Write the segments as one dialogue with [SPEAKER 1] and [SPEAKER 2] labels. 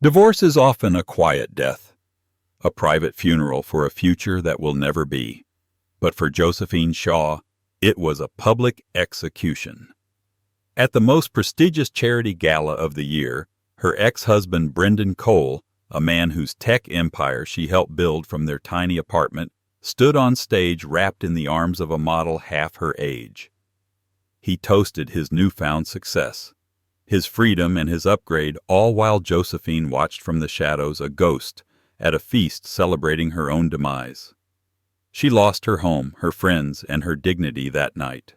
[SPEAKER 1] Divorce is often a quiet death, a private funeral for a future that will never be. But for Josephine Shaw, it was a public execution. At the most prestigious charity gala of the year, her ex-husband Brendan Cole, a man whose tech empire she helped build from their tiny apartment, stood on stage wrapped in the arms of a model half her age. He toasted his newfound success, his freedom and his upgrade, all while Josephine watched from the shadows, a ghost, at a feast celebrating her own demise. She lost her home, her friends, and her dignity that night.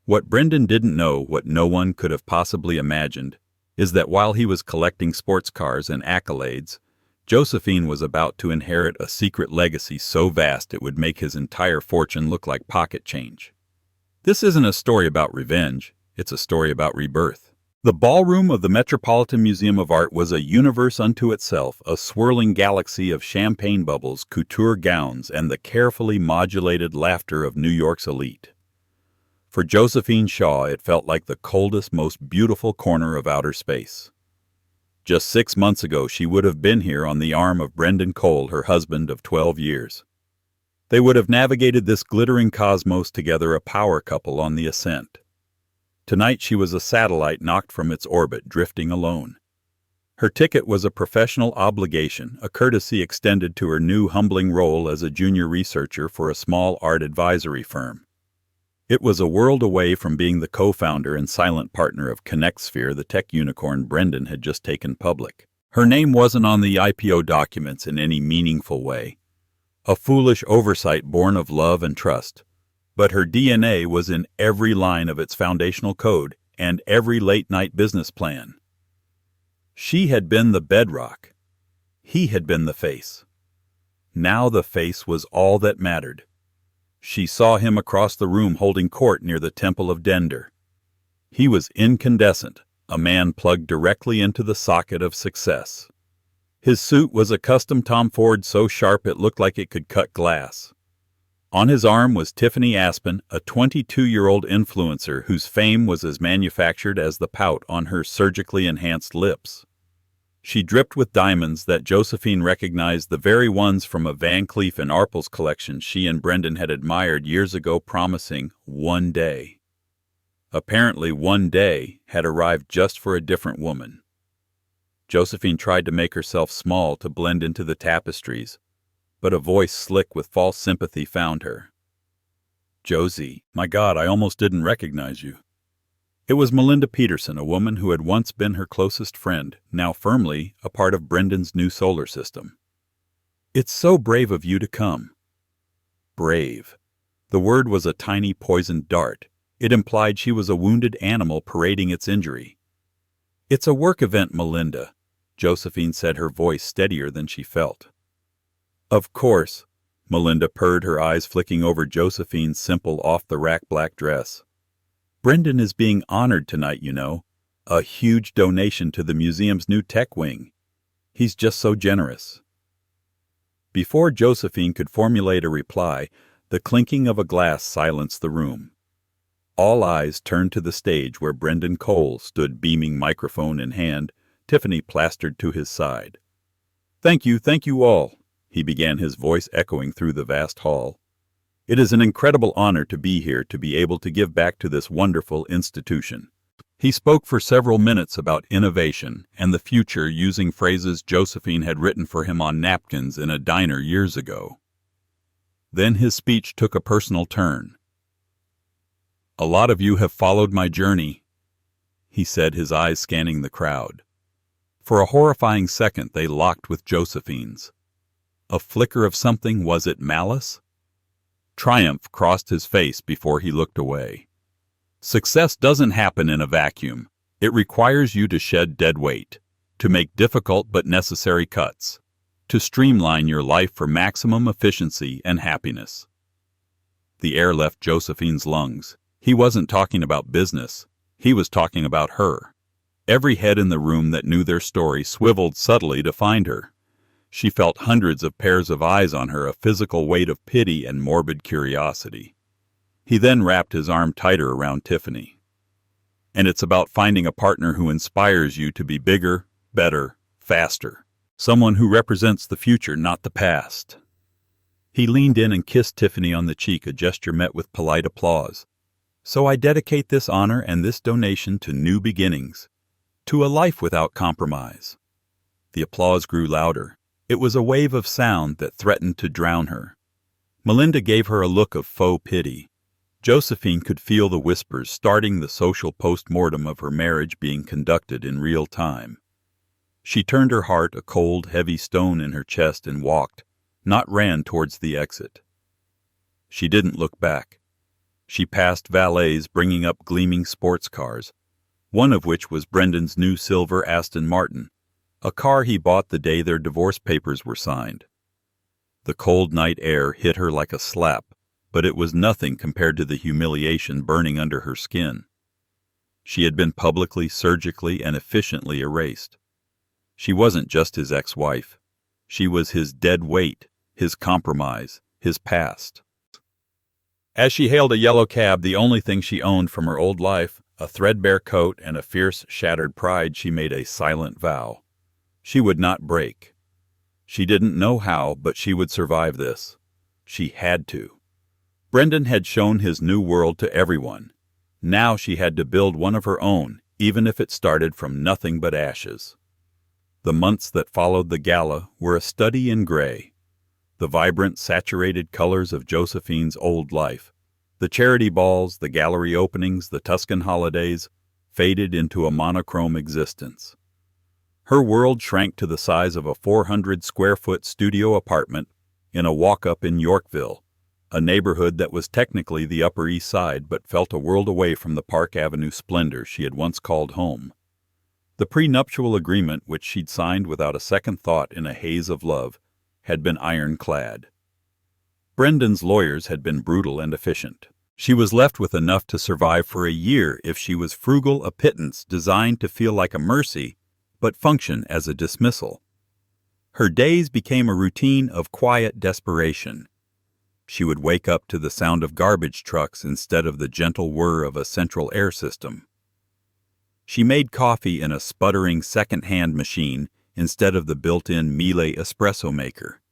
[SPEAKER 1] What Brendan didn't know, what no one could have possibly imagined, is that while he was collecting sports cars and accolades, Josephine was about to inherit a secret legacy so vast it would make his entire fortune look like pocket change. This isn't a story about revenge, it's a story about rebirth. The ballroom of the Metropolitan Museum of Art was a universe unto itself, a swirling galaxy of champagne bubbles, couture gowns, and the carefully modulated laughter of New York's elite. For Josephine Shaw, it felt like the coldest, most beautiful corner of outer space. Just 6 months ago, she would have been here on the arm of Brendan Cole, her husband of 12 years. They would have navigated this glittering cosmos together, a power couple on the ascent. Tonight she was a satellite knocked from its orbit, drifting alone. Her ticket was a professional obligation, a courtesy extended to her new humbling role as a junior researcher for a small art advisory firm. It was a world away from being the co-founder and silent partner of ConnectSphere, the tech unicorn Brendan had just taken public. Her name wasn't on the IPO documents in any meaningful way, a foolish oversight born of love and trust. But her DNA was in every line of its foundational code and every late-night business plan. She had been the bedrock. He had been the face. Now the face was all that mattered. She saw him across the room holding court near the Temple of Dender. He was incandescent, a man plugged directly into the socket of success. His suit was a custom Tom Ford so sharp it looked like it could cut glass. On his arm was Tiffany Aspen, a 22-year-old influencer whose fame was as manufactured as the pout on her surgically enhanced lips. She dripped with diamonds that Josephine recognized, the very ones from a Van Cleef & Arpels collection she and Brendan had admired years ago, promising one day. Apparently one day had arrived just for a different woman. Josephine tried to make herself small to blend into the tapestries, but a voice slick with false sympathy found her. "Josie, my God, I almost didn't recognize you." It was Melinda Peterson, a woman who had once been her closest friend, now firmly a part of Brendan's new solar system. "It's so brave of you to come." Brave. The word was a tiny poisoned dart. It implied she was a wounded animal parading its injury. "It's a work event, Melinda," Josephine said, her voice steadier than she felt. "Of course," Melinda purred, her eyes flicking over Josephine's simple off-the-rack black dress. "Brendan is being honored tonight, you know. A huge donation to the museum's new tech wing. He's just so generous." Before Josephine could formulate a reply, the clinking of a glass silenced the room. All eyes turned to the stage where Brendan Cole stood, beaming, microphone in hand, Tiffany plastered to his side. Thank you all," he began, his voice echoing through the vast hall. "It is an incredible honor to be here, to be able to give back to this wonderful institution." He spoke for several minutes about innovation and the future, using phrases Josephine had written for him on napkins in a diner years ago. Then his speech took a personal turn. "A lot of you have followed my journey," he said, his eyes scanning the crowd. For a horrifying second they locked with Josephine's. A flicker of something, was it malice? Triumph crossed his face before he looked away. Success doesn't happen in a vacuum. It requires you to shed dead weight, to make difficult but necessary cuts, to streamline your life for maximum efficiency and happiness. The air left Josephine's lungs. He wasn't talking about business. He was talking about her. Every head in the room that knew their story swiveled subtly to find her. She felt hundreds of pairs of eyes on her, a physical weight of pity and morbid curiosity. He then wrapped his arm tighter around Tiffany. "And it's about finding a partner who inspires you to be bigger, better, faster. Someone who represents the future, not the past. He leaned in and kissed Tiffany on the cheek, a gesture met with polite applause. So I dedicate this honor and this donation to new beginnings, to a life without compromise. The applause grew louder. It was a wave of sound that threatened to drown her. Melinda gave her a look of faux pity. Josephine could feel the whispers starting the social post-mortem of her marriage being conducted in real time. She turned her heart a cold, heavy stone in her chest and walked, not ran towards the exit. She didn't look back. She passed valets bringing up gleaming sports cars, one of which was Brendan's new silver Aston Martin, a car he bought the day their divorce papers were signed. The cold night air hit her like a slap, but it was nothing compared to the humiliation burning under her skin. She had been publicly, surgically, and efficiently erased. She wasn't just his ex-wife. She was his dead weight, his compromise, his past. As she hailed a yellow cab, the only thing she owned from her old life, a threadbare coat and a fierce, shattered pride, she made a silent vow. She would not break. She didn't know how, but she would survive this. She had to. Brendan had shown his new world to everyone. Now she had to build one of her own, even if it started from nothing but ashes. The months that followed the gala were a study in gray. The vibrant, saturated colors of Josephine's old life, the charity balls, the gallery openings, the Tuscan holidays, faded into a monochrome existence. Her world shrank to the size of a 400-square-foot studio apartment in a walk-up in Yorkville, a neighborhood that was technically the Upper East Side but felt a world away from the Park Avenue splendor she had once called home. The prenuptial agreement, which she'd signed without a second thought in a haze of love, had been ironclad. Brendan's lawyers had been brutal and efficient. She was left with enough to survive for a year if she was frugal, a pittance designed to feel like a mercy but function as a dismissal. Her days became a routine of quiet desperation. She would wake up to the sound of garbage trucks instead of the gentle whir of a central air system. She made coffee in a sputtering second-hand machine instead of the built-in Miele espresso maker.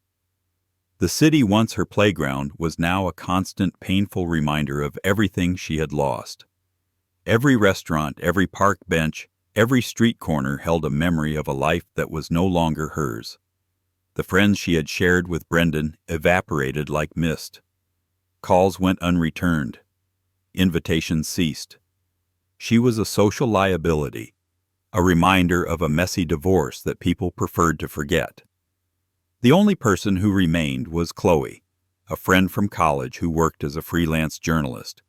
[SPEAKER 1] The city, once her playground, was now a constant, painful reminder of everything she had lost. Every restaurant, every park bench, every street corner held a memory of a life that was no longer hers. The friends she had shared with Brendan evaporated like mist. Calls went unreturned. Invitations ceased. She was a social liability, a reminder of a messy divorce that people preferred to forget. The only person who remained was Chloe, a friend from college who worked as a freelance journalist.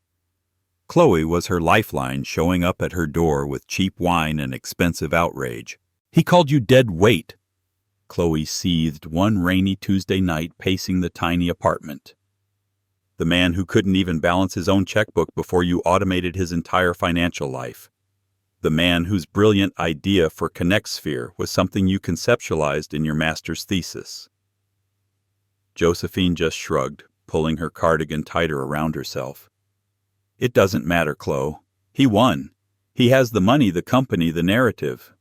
[SPEAKER 1] Chloe was her lifeline, showing up at her door with cheap wine and expensive outrage. "He called you dead weight," Chloe seethed one rainy Tuesday night pacing the tiny apartment. "The man who couldn't even balance his own checkbook before you automated his entire financial life. The man whose brilliant idea for ConnectSphere was something you conceptualized in your master's thesis." Josephine just shrugged, pulling her cardigan tighter around herself. "It doesn't matter, Chloe. He won. He has the money, the company, the narrative."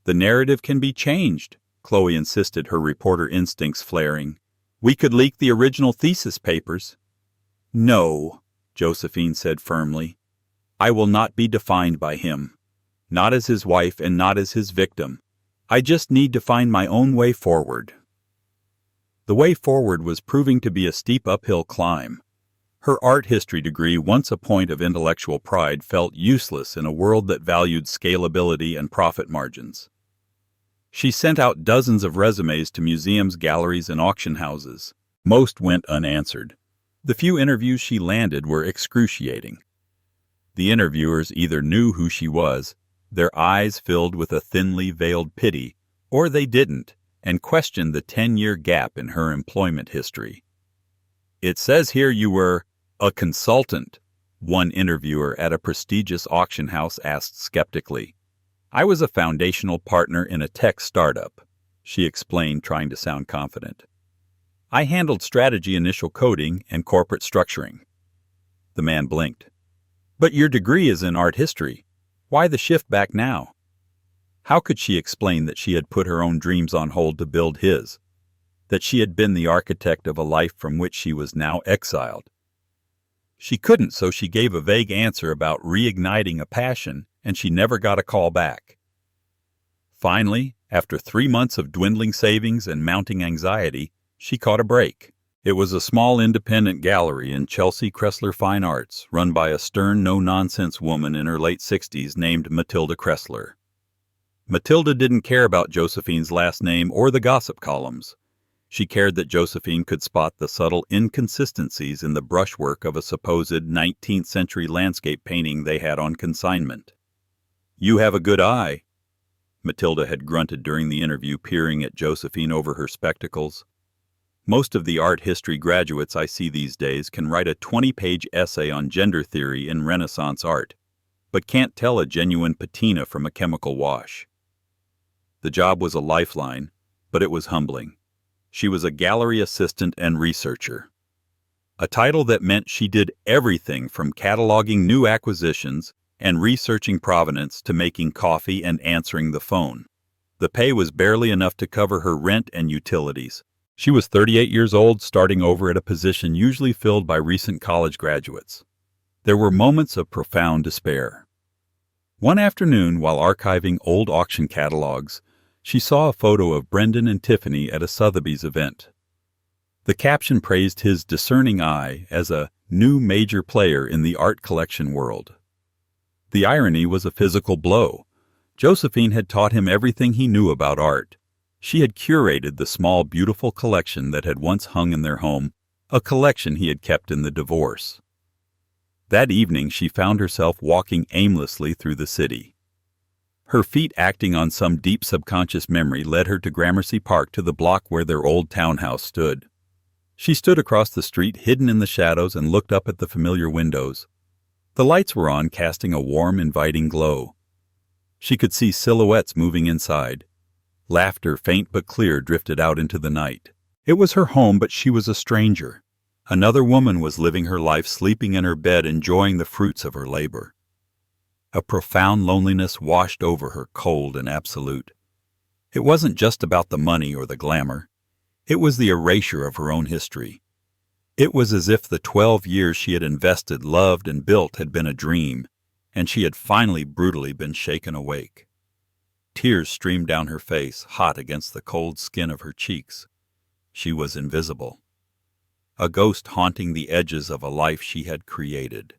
[SPEAKER 1] "The narrative can be changed," Chloe insisted, her reporter instincts flaring. "We could leak the original thesis papers." "No," Josephine said firmly. "I will not be defined by him. Not as his wife and not as his victim. I just need to find my own way forward." The way forward was proving to be a steep uphill climb. Her art history degree, once a point of intellectual pride, felt useless in a world that valued scalability and profit margins. She sent out dozens of resumes to museums, galleries, and auction houses. Most went unanswered. The few interviews she landed were excruciating. The interviewers either knew who she was, their eyes filled with a thinly veiled pity, or they didn't, and questioned the 10-year gap in her employment history. "It says here you were a consultant," one interviewer at a prestigious auction house asked skeptically. "I was a foundational partner in a tech startup," she explained, trying to sound confident. "I handled strategy, initial coding, and corporate structuring." The man blinked. "But your degree is in art history. Why the shift back now?" How could she explain that she had put her own dreams on hold to build his? That she had been the architect of a life from which she was now exiled? She couldn't, so she gave a vague answer about reigniting a passion, and she never got a call back. Finally, after 3 months of dwindling savings and mounting anxiety, she caught a break. It was a small independent gallery in Chelsea Kressler Fine Arts, run by a stern, no-nonsense woman in her late 60s named Matilda Kressler. Matilda didn't care about Josephine's last name or the gossip columns. She cared that Josephine could spot the subtle inconsistencies in the brushwork of a supposed 19th century landscape painting they had on consignment. "You have a good eye," Matilda had grunted during the interview, peering at Josephine over her spectacles. "Most of the art history graduates I see these days can write a 20-page essay on gender theory in Renaissance art, but can't tell a genuine patina from a chemical wash." The job was a lifeline, but it was humbling. She was a gallery assistant and researcher. A title that meant she did everything from cataloging new acquisitions and researching provenance to making coffee and answering the phone. The pay was barely enough to cover her rent and utilities. She was 38 years old, starting over at a position usually filled by recent college graduates. There were moments of profound despair. One afternoon, while archiving old auction catalogs, she saw a photo of Brendan and Tiffany at a Sotheby's event. The caption praised his discerning eye as a new major player in the art collection world. The irony was a physical blow. Josephine had taught him everything he knew about art. She had curated the small, beautiful collection that had once hung in their home, a collection he had kept in the divorce. That evening she found herself walking aimlessly through the city. Her feet, acting on some deep subconscious memory, led her to Gramercy Park, to the block where their old townhouse stood. She stood across the street, hidden in the shadows, and looked up at the familiar windows. The lights were on, casting a warm, inviting glow. She could see silhouettes moving inside. Laughter, faint but clear, drifted out into the night. It was her home, but she was a stranger. Another woman was living her life, sleeping in her bed, enjoying the fruits of her labor. A profound loneliness washed over her, cold and absolute. It wasn't just about the money or the glamour. It was the erasure of her own history. It was as if the 12 years she had invested, loved, and built had been a dream, and she had finally brutally been shaken awake. Tears streamed down her face, hot against the cold skin of her cheeks. She was invisible. A ghost haunting the edges of a life she had created.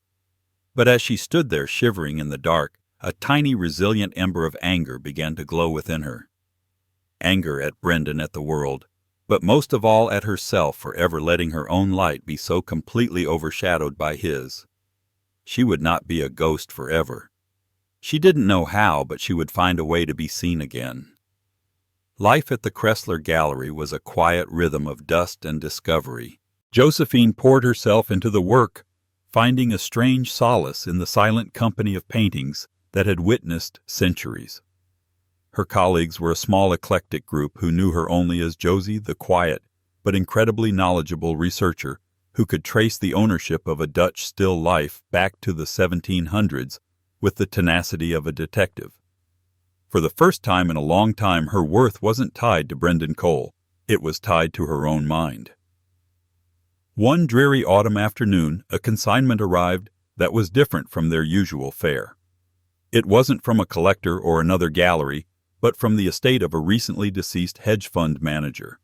[SPEAKER 1] But as she stood there shivering in the dark, a tiny resilient ember of anger began to glow within her. Anger at Brendan, at the world, but most of all at herself for ever letting her own light be so completely overshadowed by his. She would not be a ghost forever. She didn't know how, but she would find a way to be seen again. Life at the Kressler Gallery was a quiet rhythm of dust and discovery. Josephine poured herself into the work, finding a strange solace in the silent company of paintings that had witnessed centuries. Her colleagues were a small eclectic group who knew her only as Josie, the quiet but incredibly knowledgeable researcher who could trace the ownership of a Dutch still life back to the 1700s with the tenacity of a detective. For the first time in a long time, her worth wasn't tied to Brendan Cole. It was tied to her own mind. One dreary autumn afternoon, a consignment arrived that was different from their usual fare. It wasn't from a collector or another gallery, but from the estate of a recently deceased hedge fund manager.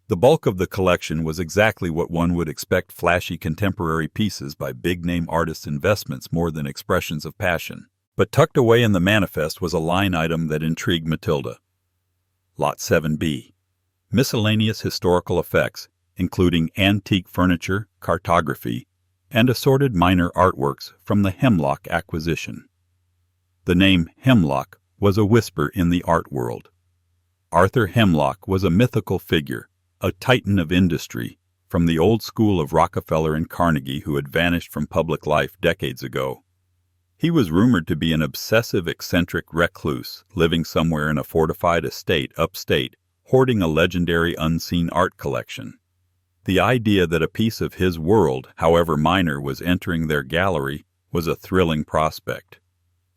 [SPEAKER 1] The bulk of the collection was exactly what one would expect: flashy contemporary pieces by big-name artists' investments more than expressions of passion. But tucked away in the manifest was a line item that intrigued Matilda. Lot 7B. Miscellaneous historical effects, including antique furniture, cartography, and assorted minor artworks from the Hemlock acquisition. The name Hemlock was a whisper in the art world. Arthur Hemlock was a mythical figure, a titan of industry, from the old school of Rockefeller and Carnegie, who had vanished from public life decades ago. He was rumored to be an obsessive, eccentric recluse, living somewhere in a fortified estate upstate, hoarding a legendary unseen art collection. The idea that a piece of his world, however minor, was entering their gallery was a thrilling prospect.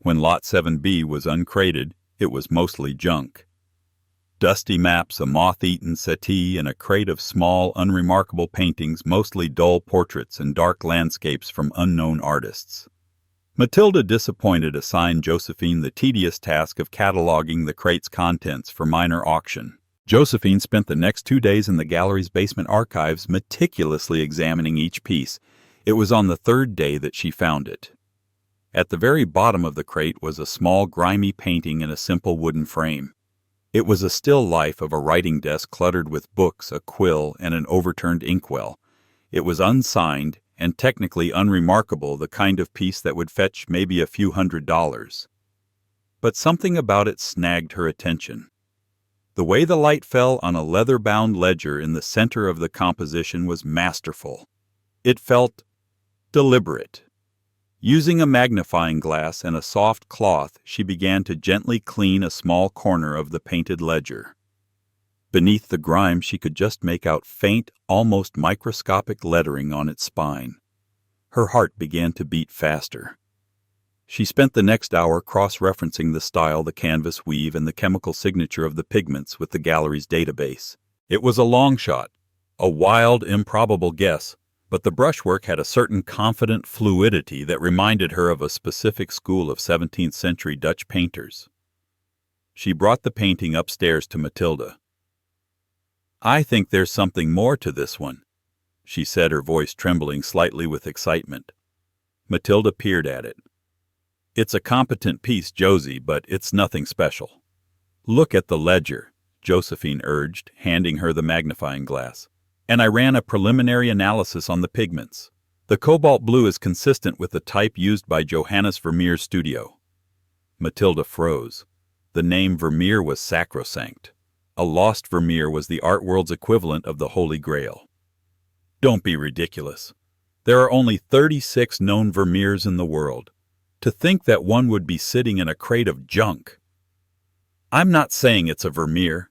[SPEAKER 1] When Lot 7B was uncrated, It was mostly junk. Dusty maps, a moth-eaten settee, and a crate of small, unremarkable paintings, mostly dull portraits and dark landscapes from unknown artists. Matilda, disappointed, assigned Josephine the tedious task of cataloging the crate's contents for minor auction. Josephine spent the next 2 days in the gallery's basement archives meticulously examining each piece. It was on the third day that she found it. At the very bottom of the crate was a small, grimy painting in a simple wooden frame. It was a still life of a writing desk cluttered with books, a quill, and an overturned inkwell. It was unsigned and technically unremarkable, the kind of piece that would fetch maybe a few $100s. But something about it snagged her attention. The way the light fell on a leather-bound ledger in the center of the composition was masterful. It felt deliberate. Using a magnifying glass and a soft cloth, she began to gently clean a small corner of the painted ledger. Beneath the grime, she could just make out faint, almost microscopic lettering on its spine. Her heart began to beat faster. She spent the next hour cross-referencing the style, the canvas weave, and the chemical signature of the pigments with the gallery's database. It was a long shot, a wild, improbable guess, but the brushwork had a certain confident fluidity that reminded her of a specific school of 17th-century Dutch painters. She brought the painting upstairs to Matilda. "I think there's something more to this one," she said, her voice trembling slightly with excitement. Matilda peered at it. "It's a competent piece, Josie, but it's nothing special." "Look at the ledger," Josephine urged, handing her the magnifying glass. "And I ran a preliminary analysis on the pigments. The cobalt blue is consistent with the type used by Johannes Vermeer's studio." Matilda froze. The name Vermeer was sacrosanct. A lost Vermeer was the art world's equivalent of the Holy Grail. "Don't be ridiculous. There are only 36 known Vermeers in the world. To think that one would be sitting in a crate of junk." "I'm not saying it's a Vermeer,"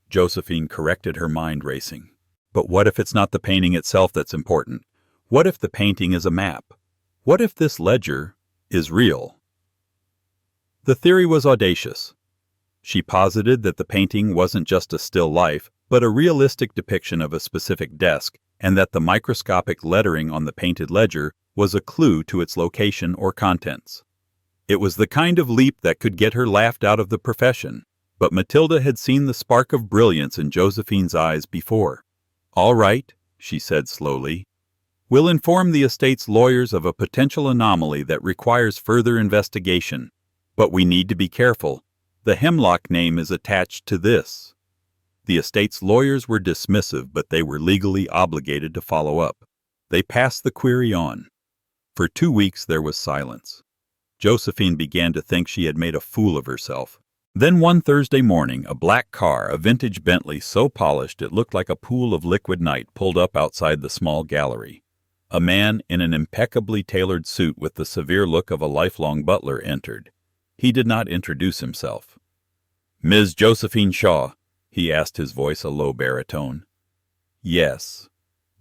[SPEAKER 1] Josephine corrected, her mind racing. "But what if it's not the painting itself that's important? What if the painting is a map? What if this ledger is real?" The theory was audacious. She posited that the painting wasn't just a still life, but a realistic depiction of a specific desk, and that the microscopic lettering on the painted ledger was a clue to its location or contents. It was the kind of leap that could get her laughed out of the profession, but Matilda had seen the spark of brilliance in Josephine's eyes before. "All right," she said slowly. "We'll inform the estate's lawyers of a potential anomaly that requires further investigation. But we need to be careful. The Hemlock name is attached to this." The estate's lawyers were dismissive, but they were legally obligated to follow up. They passed the query on. For 2 weeks there was silence. Josephine began to think she had made a fool of herself. Then one Thursday morning, a black car, a vintage Bentley so polished it looked like a pool of liquid night, pulled up outside the small gallery. A man in an impeccably tailored suit with the severe look of a lifelong butler entered. He did not introduce himself. "Ms. Josephine Shaw?" he asked, his voice a low baritone. "Yes,"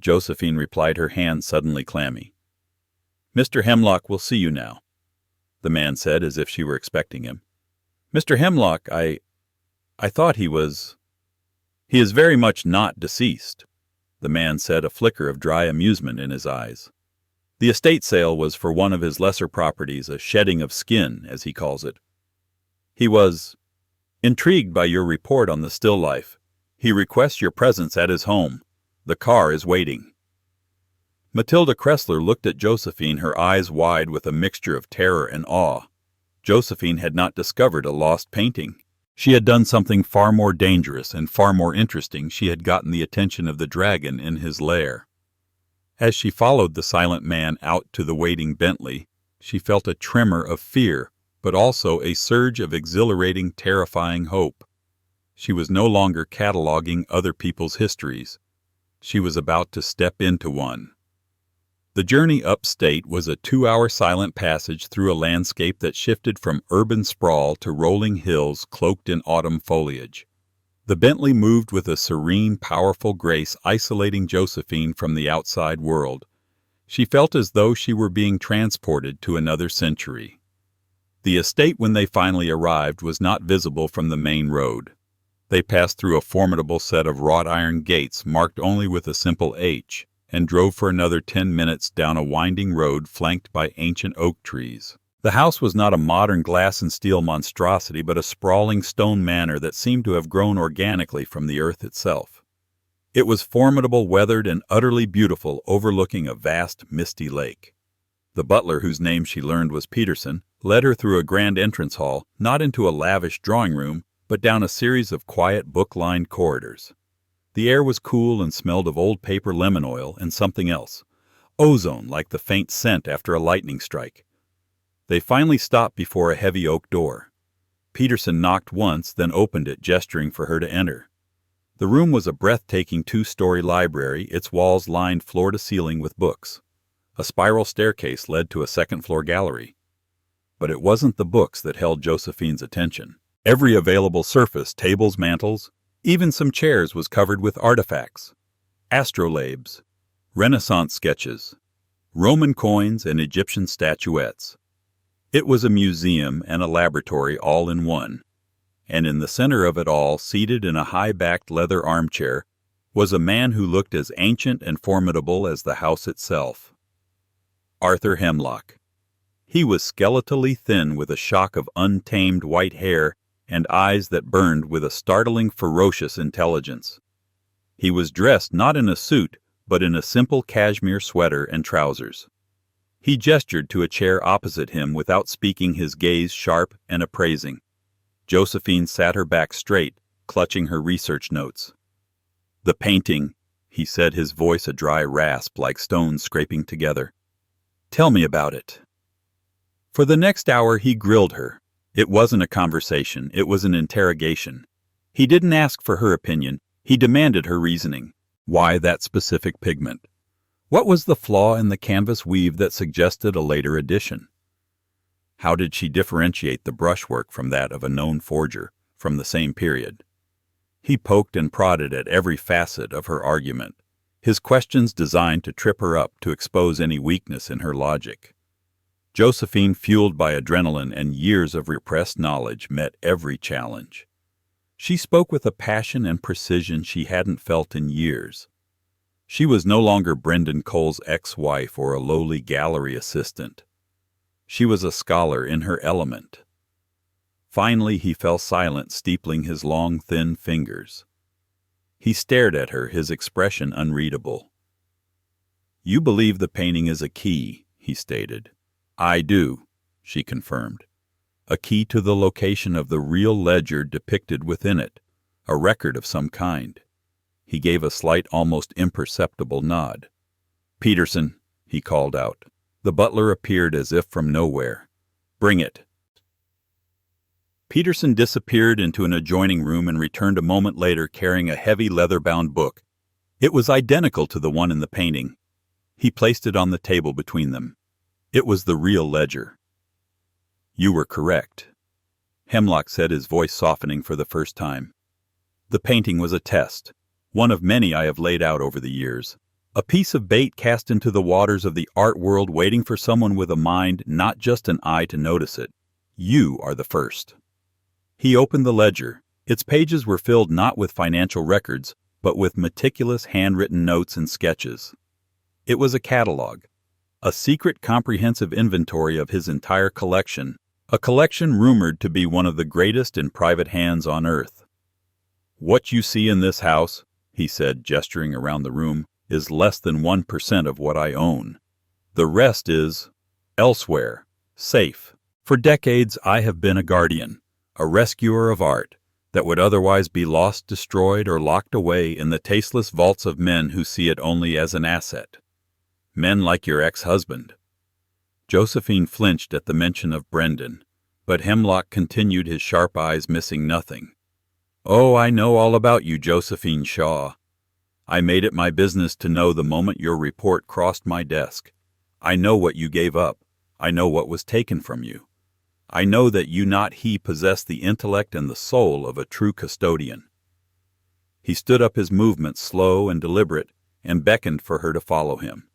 [SPEAKER 1] Josephine replied, her hands suddenly clammy. "Mr. Hemlock will see you now," the man said, as if she were expecting him. "Mr. Hemlock, I thought he was—" "He is very much not deceased," the man said, a flicker of dry amusement in his eyes. "The estate sale was for one of his lesser properties, a shedding of skin, as he calls it. He was intrigued by your report on the still life. He requests your presence at his home. The car is waiting." Matilda Kressler looked at Josephine, her eyes wide with a mixture of terror and awe. Josephine had not discovered a lost painting. She had done something far more dangerous and far more interesting. She had gotten the attention of the dragon in his lair. As she followed the silent man out to the waiting Bentley, she felt a tremor of fear, but also a surge of exhilarating, terrifying hope. She was no longer cataloging other people's histories. She was about to step into one. The journey upstate was a 2-hour silent passage through a landscape that shifted from urban sprawl to rolling hills cloaked in autumn foliage. The Bentley moved with a serene, powerful grace, isolating Josephine from the outside world. She felt as though she were being transported to another century. The estate, when they finally arrived, was not visible from the main road. They passed through a formidable set of wrought iron gates marked only with a simple H, and drove for another 10 minutes down a winding road flanked by ancient oak trees. The house was not a modern glass and steel monstrosity, but a sprawling stone manor that seemed to have grown organically from the earth itself. It was formidable, weathered, and utterly beautiful, overlooking a vast, misty lake. The butler, whose name she learned was Peterson, led her through a grand entrance hall, not into a lavish drawing room, but down a series of quiet, book-lined corridors. The air was cool and smelled of old paper, lemon oil, and something else. Ozone, like the faint scent after a lightning strike. They finally stopped before a heavy oak door. Peterson knocked once, then opened it, gesturing for her to enter. The room was a breathtaking 2-story library, its walls lined floor to ceiling with books. A spiral staircase led to a second-floor gallery. But it wasn't the books that held Josephine's attention. Every available surface, tables, mantels, even some chairs, was covered with artifacts. Astrolabes, Renaissance sketches, Roman coins, and Egyptian statuettes. It was a museum and a laboratory all in one, and in the center of it all, seated in a high-backed leather armchair, was a man who looked as ancient and formidable as the house itself. Arthur Hemlock. He was skeletally thin, with a shock of untamed white hair and eyes that burned with a startling, ferocious intelligence. He was dressed not in a suit, but in a simple cashmere sweater and trousers. He gestured to a chair opposite him without speaking, his gaze sharp and appraising. Josephine sat her back straight, clutching her research notes. "The painting," he said, his voice a dry rasp like stones scraping together. "Tell me about it." For the next hour he grilled her. It wasn't a conversation, it was an interrogation. He didn't ask for her opinion, he demanded her reasoning. Why that specific pigment? What was the flaw in the canvas weave that suggested a later edition? How did she differentiate the brushwork from that of a known forger from the same period? He poked and prodded at every facet of her argument, his questions designed to trip her up, to expose any weakness in her logic. Josephine, fueled by adrenaline and years of repressed knowledge, met every challenge. She spoke with a passion and precision she hadn't felt in years. She was no longer Brendan Cole's ex-wife or a lowly gallery assistant. She was a scholar in her element. Finally he fell silent, steepling his long, thin fingers. He stared at her, his expression unreadable. "You believe the painting is a key," he stated. "I do," she confirmed. "A key to the location of the real ledger depicted within it, a record of some kind." He gave a slight, almost imperceptible nod. "Peterson," he called out. The butler appeared as if from nowhere. "Bring it." Peterson disappeared into an adjoining room and returned a moment later carrying a heavy leather-bound book. It was identical to the one in the painting. He placed it on the table between them. It was the real ledger. "You were correct," Hemlock said, his voice softening for the first time. "The painting was a test, one of many I have laid out over the years. A piece of bait cast into the waters of the art world, waiting for someone with a mind, not just an eye, to notice it. You are the first." He opened the ledger. Its pages were filled not with financial records, but with meticulous handwritten notes and sketches. It was a catalog, a secret comprehensive inventory of his entire collection, a collection rumored to be one of the greatest in private hands on earth. "What you see in this house," he said, gesturing around the room, "is less than 1% of what I own. The rest is elsewhere, safe. For decades I have been a guardian, a rescuer of art that would otherwise be lost, destroyed, or locked away in the tasteless vaults of men who see it only as an asset. Men like your ex-husband." Josephine flinched at the mention of Brendan, but Hemlock continued, his sharp eyes missing nothing. "Oh, I know all about you, Josephine Shaw. I made it my business to know the moment your report crossed my desk. I know what you gave up. I know what was taken from you. I know that you, not he, possess the intellect and the soul of a true custodian." He stood up, his movements slow and deliberate, and beckoned for her to follow him.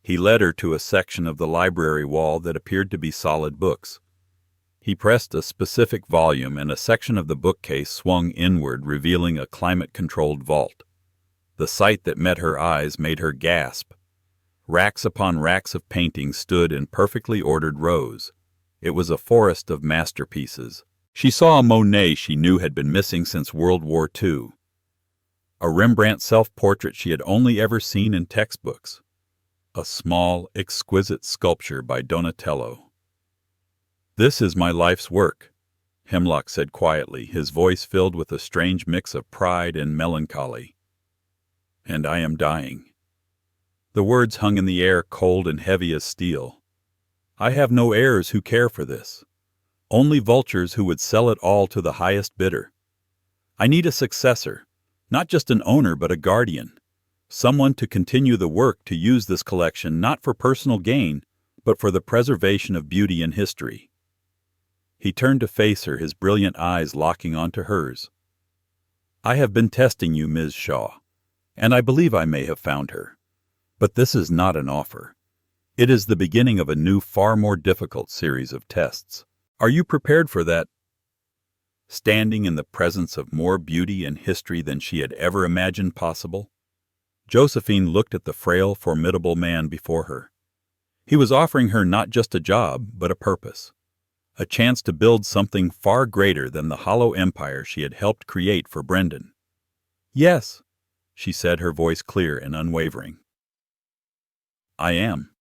[SPEAKER 1] He led her to a section of the library wall that appeared to be solid books. He pressed a specific volume, and a section of the bookcase swung inward, revealing a climate-controlled vault. The sight that met her eyes made her gasp. Racks upon racks of paintings stood in perfectly ordered rows. It was a forest of masterpieces. She saw a Monet she knew had been missing since World War II. A Rembrandt self-portrait she had only ever seen in textbooks. A small, exquisite sculpture by Donatello. "This is my life's work," Hemlock said quietly, his voice filled with a strange mix of pride and melancholy. "And I am dying." The words hung in the air, cold and heavy as steel. "I have no heirs who care for this. Only vultures who would sell it all to the highest bidder. I need a successor, not just an owner but a guardian, someone to continue the work, to use this collection not for personal gain, but for the preservation of beauty and history." He turned to face her, his brilliant eyes locking onto hers. "I have been testing you, Ms. Shaw, and I believe I may have found her. But this is not an offer. It is the beginning of a new, far more difficult series of tests. Are you prepared for that?" Standing in the presence of more beauty and history than she had ever imagined possible, Josephine looked at the frail, formidable man before her. He was offering her not just a job, but a purpose. A chance to build something far greater than the hollow empire she had helped create for Brendan. "Yes," she said, her voice clear and unwavering. "I am."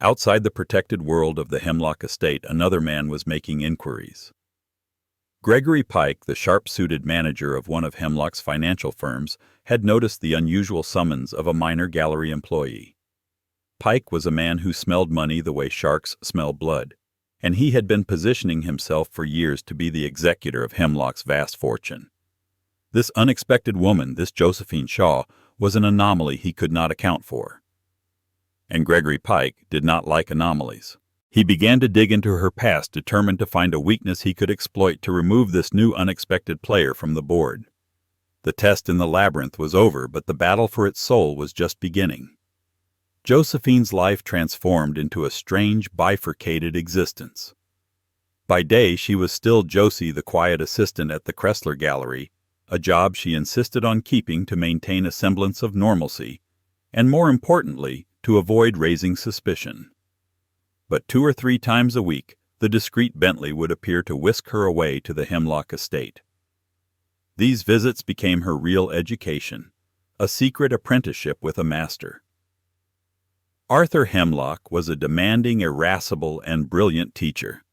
[SPEAKER 1] Outside the protected world of the Hemlock estate, another man was making inquiries. Gregory Pike, the sharp-suited manager of one of Hemlock's financial firms, had noticed the unusual summons of a minor gallery employee. Pike was a man who smelled money the way sharks smell blood, and he had been positioning himself for years to be the executor of Hemlock's vast fortune. This unexpected woman, this Josephine Shaw, was an anomaly he could not account for. And Gregory Pike did not like anomalies. He began to dig into her past, determined to find a weakness he could exploit to remove this new unexpected player from the board. The test in the labyrinth was over, but the battle for its soul was just beginning. Josephine's life transformed into a strange, bifurcated existence. By day, she was still Josie, the quiet assistant at the Kressler Gallery, a job she insisted on keeping to maintain a semblance of normalcy, and more importantly, to avoid raising suspicion. But 2 or 3 times a week, the discreet Bentley would appear to whisk her away to the Hemlock estate. These visits became her real education, a secret apprenticeship with a master. Arthur Hemlock was a demanding, irascible, and brilliant teacher.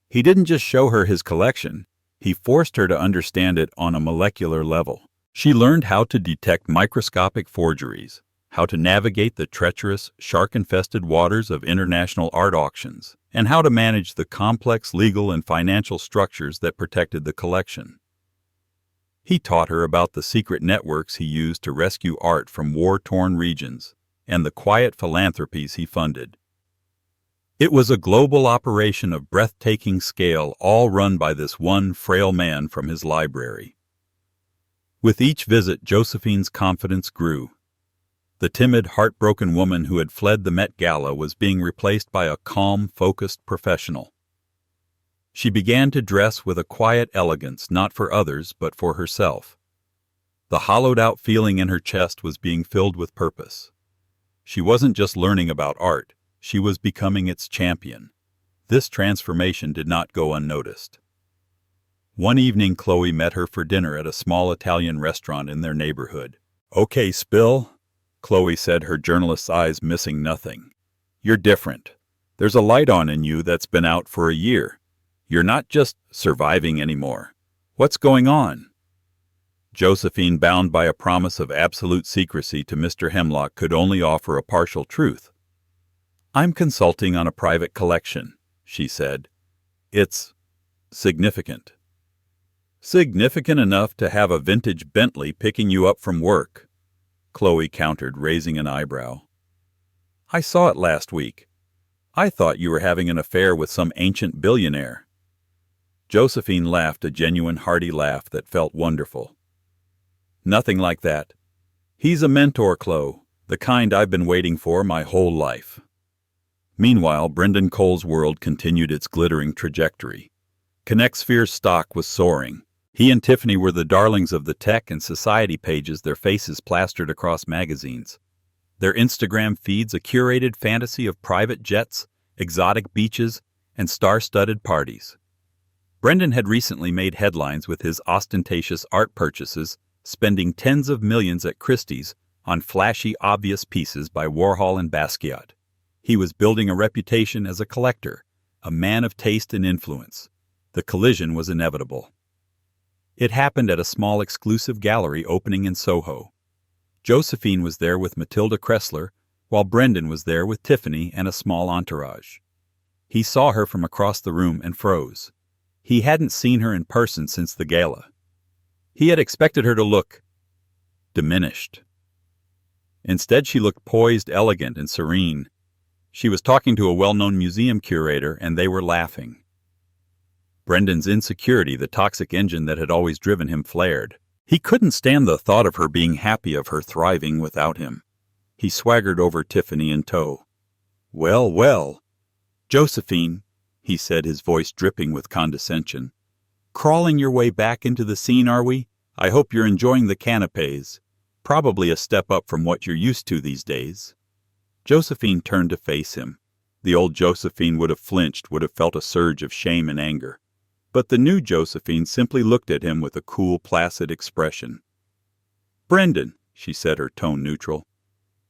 [SPEAKER 1] He didn't just show her his collection, he forced her to understand it on a molecular level. She learned how to detect microscopic forgeries, how to navigate the treacherous, shark-infested waters of international art auctions, and how to manage the complex legal and financial structures that protected the collection. He taught her about the secret networks he used to rescue art from war-torn regions, and the quiet philanthropies he funded. It was a global operation of breathtaking scale, all run by this one frail man from his library. With each visit, Josephine's confidence grew. The timid, heartbroken woman who had fled the Met Gala was being replaced by a calm, focused professional. She began to dress with a quiet elegance, not for others, but for herself. The hollowed-out feeling in her chest was being filled with purpose. She wasn't just learning about art, she was becoming its champion. This transformation did not go unnoticed. One evening, Chloe met her for dinner at a small Italian restaurant in their neighborhood. "Okay, Spill," Chloe said, her journalist's eyes missing nothing. "You're different. There's a light on in you that's been out for a year. You're not just surviving anymore. What's going on?" Josephine, bound by a promise of absolute secrecy to Mr. Hemlock, could only offer a partial truth. "I'm consulting on a private collection," she said. "It's significant." "Significant enough to have a vintage Bentley picking you up from work," Chloe countered, raising an eyebrow. "I saw it last week. I thought you were having an affair with some ancient billionaire." Josephine laughed, a genuine, hearty laugh that felt wonderful. "Nothing like that. He's a mentor, Chloe, the kind I've been waiting for my whole life." Meanwhile, Brendan Cole's world continued its glittering trajectory. ConnectSphere's stock was soaring. He and Tiffany were the darlings of the tech and society pages, their faces plastered across magazines. Their Instagram feeds a curated fantasy of private jets, exotic beaches, and star-studded parties. Brendan had recently made headlines with his ostentatious art purchases, spending tens of millions at Christie's on flashy, obvious pieces by Warhol and Basquiat. He was building a reputation as a collector, a man of taste and influence. The collision was inevitable. It happened at a small exclusive gallery opening in Soho. Josephine was there with Matilda Kressler, while Brendan was there with Tiffany and a small entourage. He saw her from across the room and froze. He hadn't seen her in person since the gala. He had expected her to look diminished. Instead, she looked poised, elegant, and serene. She was talking to a well-known museum curator, and they were laughing. Brendan's insecurity, the toxic engine that had always driven him, flared. He couldn't stand the thought of her being happy, of her thriving without him. He swaggered over, Tiffany in tow. "Well, well. Josephine," he said, his voice dripping with condescension. "Crawling your way back into the scene, are we? I hope you're enjoying the canapes. Probably a step up from what you're used to these days." Josephine turned to face him. The old Josephine would have flinched, would have felt a surge of shame and anger. But the new Josephine simply looked at him with a cool, placid expression. "Brendan," she said, her tone neutral.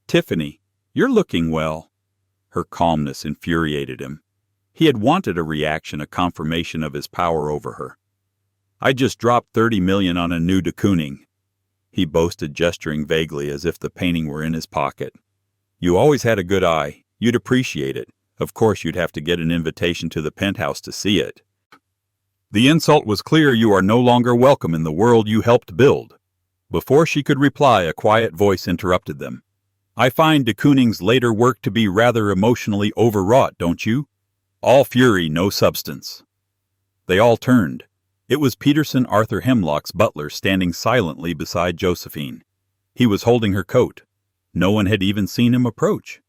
[SPEAKER 1] "Tiffany, you're looking well." Her calmness infuriated him. He had wanted a reaction, a confirmation of his power over her. "I just dropped 30 million on a new de Kooning," he boasted, gesturing vaguely as if the painting were in his pocket. "You always had a good eye. You'd appreciate it. Of course, you'd have to get an invitation to the penthouse to see it." The insult was clear. "You are no longer welcome in the world you helped build." Before she could reply, a quiet voice interrupted them. "I find de Kooning's later work to be rather emotionally overwrought, don't you? All fury, no substance." They all turned. It was Peterson, Arthur Hemlock's butler, standing silently beside Josephine. He was holding her coat. No one had even seen him approach.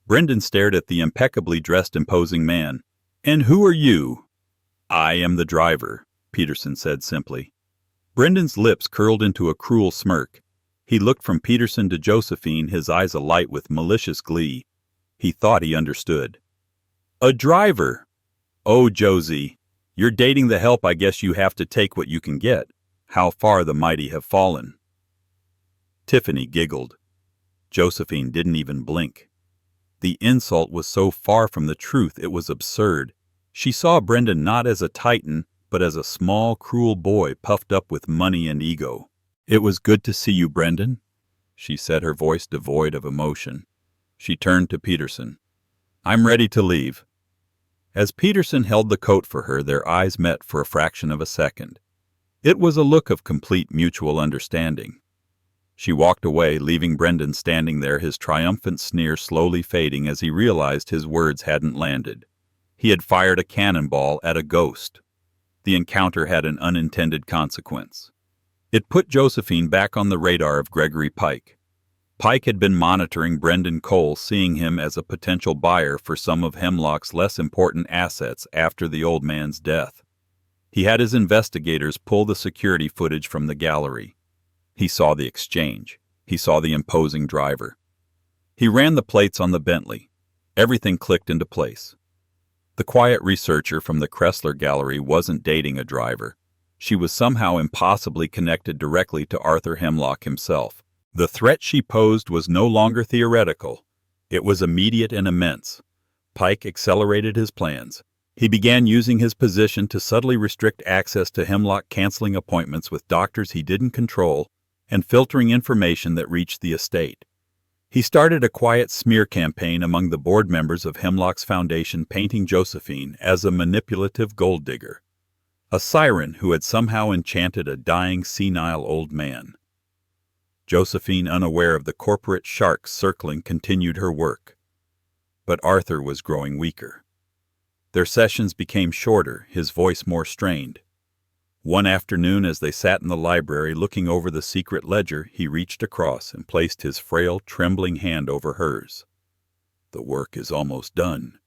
[SPEAKER 1] Brendan stared at the impeccably dressed, imposing man. "And who are you?" "I am the driver," Peterson said simply. Brendan's lips curled into a cruel smirk. He looked from Peterson to Josephine, his eyes alight with malicious glee. He thought he understood. "A driver? Oh, Josie, you're dating the help. I guess you have to take what you can get. How far the mighty have fallen." Tiffany giggled. Josephine didn't even blink. The insult was so far from the truth it was absurd. She saw Brendan not as a titan, but as a small, cruel boy puffed up with money and ego. "It was good to see you, Brendan," she said, her voice devoid of emotion. She turned to Peterson. "I'm ready to leave." As Peterson held the coat for her, their eyes met for a fraction of a second. It was a look of complete mutual understanding. She walked away, leaving Brendan standing there, his triumphant sneer slowly fading as he realized his words hadn't landed. He had fired a cannonball at a ghost. The encounter had an unintended consequence. It put Josephine back on the radar of Gregory Pike. Pike had been monitoring Brendan Cole, seeing him as a potential buyer for some of Hemlock's less important assets after the old man's death. He had his investigators pull the security footage from the gallery. He saw the exchange. He saw the imposing driver. He ran the plates on the Bentley. Everything clicked into place. The quiet researcher from the Kressler Gallery wasn't dating a driver. She was somehow impossibly connected directly to Arthur Hemlock himself. The threat she posed was no longer theoretical. It was immediate and immense. Pike accelerated his plans. He began using his position to subtly restrict access to Hemlock, canceling appointments with doctors he didn't control, and filtering information that reached the estate. He started a quiet smear campaign among the board members of Hemlock's foundation, painting Josephine as a manipulative gold digger, a siren who had somehow enchanted a dying, senile old man. Josephine, unaware of the corporate sharks circling, continued her work. But Arthur was growing weaker. Their sessions became shorter, his voice more strained. One afternoon, as they sat in the library looking over the secret ledger, he reached across and placed his frail, trembling hand over hers. "The work is almost done,"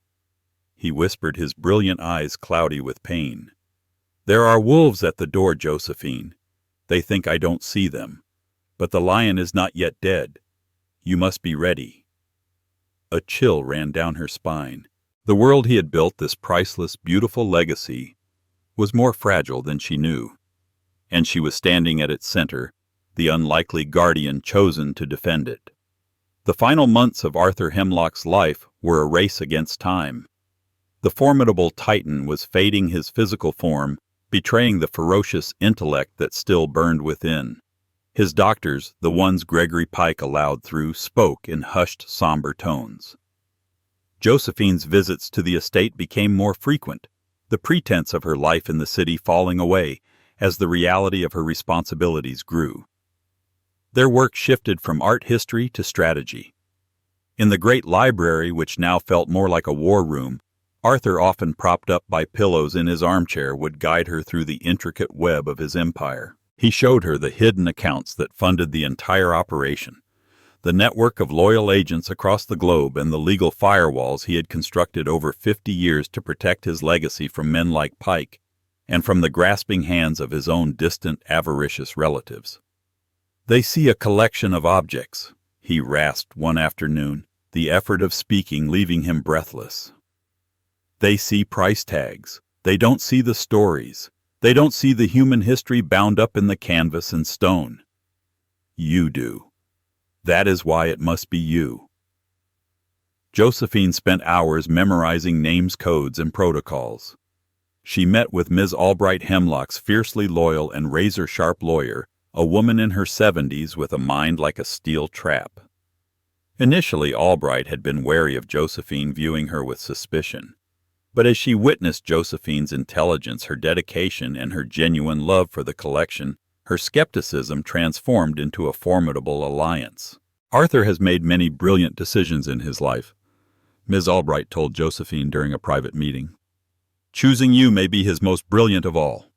[SPEAKER 1] he whispered, his brilliant eyes cloudy with pain. "There are wolves at the door, Josephine. They think I don't see them. But the lion is not yet dead. You must be ready." A chill ran down her spine. The world he had built, this priceless, beautiful legacy, was more fragile than she knew. And she was standing at its center, the unlikely guardian chosen to defend it. The final months of Arthur Hemlock's life were a race against time. The formidable Titan was fading, his physical form betraying the ferocious intellect that still burned within. His doctors, the ones Gregory Pike allowed through, spoke in hushed, somber tones. Josephine's visits to the estate became more frequent, the pretense of her life in the city falling away as the reality of her responsibilities grew. Their work shifted from art history to strategy. In the great library, which now felt more like a war room, Arthur, often propped up by pillows in his armchair, would guide her through the intricate web of his empire. He showed her the hidden accounts that funded the entire operation, the network of loyal agents across the globe, and the legal firewalls he had constructed over 50 years to protect his legacy from men like Pike and from the grasping hands of his own distant, avaricious relatives. "They see a collection of objects," he rasped one afternoon, the effort of speaking leaving him breathless. "They see price tags. They don't see the stories. They don't see the human history bound up in the canvas and stone. You do. That is why it must be you." Josephine spent hours memorizing names, codes, and protocols. She met with Ms. Albright Hemlock's fiercely loyal and razor-sharp lawyer, a woman in her 70s with a mind like a steel trap. Initially, Albright had been wary of Josephine, viewing her with suspicion. But as she witnessed Josephine's intelligence, her dedication, and her genuine love for the collection, her skepticism transformed into a formidable alliance. "Arthur has made many brilliant decisions in his life," Ms. Albright told Josephine during a private meeting. "Choosing you may be his most brilliant of all."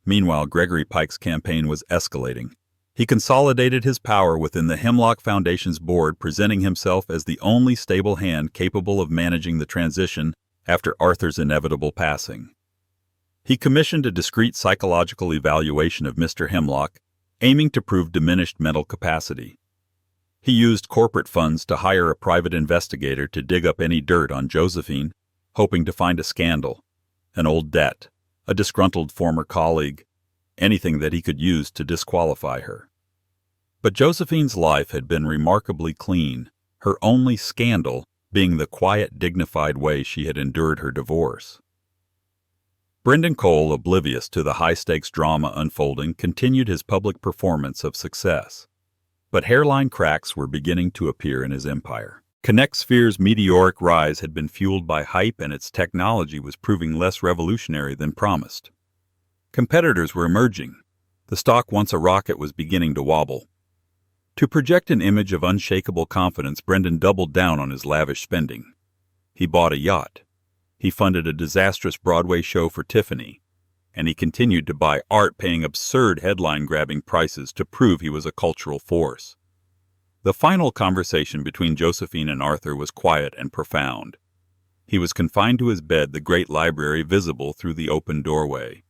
[SPEAKER 1] Meanwhile, Gregory Pike's campaign was escalating. He consolidated his power within the Hemlock Foundation's board, presenting himself as the only stable hand capable of managing the transition after Arthur's inevitable passing. He commissioned a discreet psychological evaluation of Mr. Hemlock, aiming to prove diminished mental capacity. He used corporate funds to hire a private investigator to dig up any dirt on Josephine, hoping to find a scandal, an old debt, a disgruntled former colleague, anything that he could use to disqualify her. But Josephine's life had been remarkably clean, her only scandal being the quiet, dignified way she had endured her divorce. Brendan Cole, oblivious to the high-stakes drama unfolding, continued his public performance of success. But hairline cracks were beginning to appear in his empire. ConnectSphere's meteoric rise had been fueled by hype, and its technology was proving less revolutionary than promised. Competitors were emerging. The stock, once a rocket, was beginning to wobble. To project an image of unshakable confidence, Brendan doubled down on his lavish spending. He bought a yacht. He funded a disastrous Broadway show for Tiffany. And he continued to buy art, paying absurd headline-grabbing prices to prove he was a cultural force. The final conversation between Josephine and Arthur was quiet and profound. He was confined to his bed, the great library visible through the open doorway.